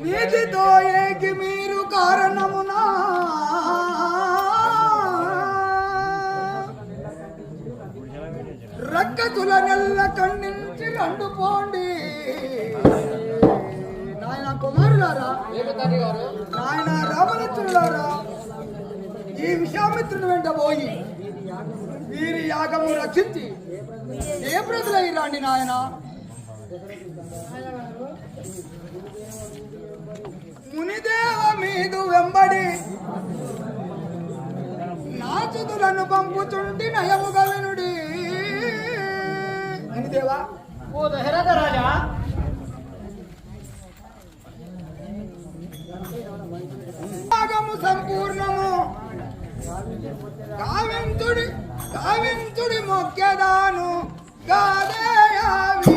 నీతితో ఏకి మీరు కారణమునా రక్కతుల నెల్ల ఖండించి రండు పోండి. నాయన కుమారులారా, నాయన రామలక్ష్మణులారా, ఈ విశ్వామిత్రుని వెంట పోయి వీరి యాగము రక్షించి ఏ ప్రజలై రండి నాయన. మునిదేవ మీదు వెంబడి నాచుదులను పంపుచుండి నయముగా వినుడి. మునిదేవా, ఓ దశరథ రాజా, యాగము సంపూర్ణము కావింతుడి మొక్కెదాను గాదేయావి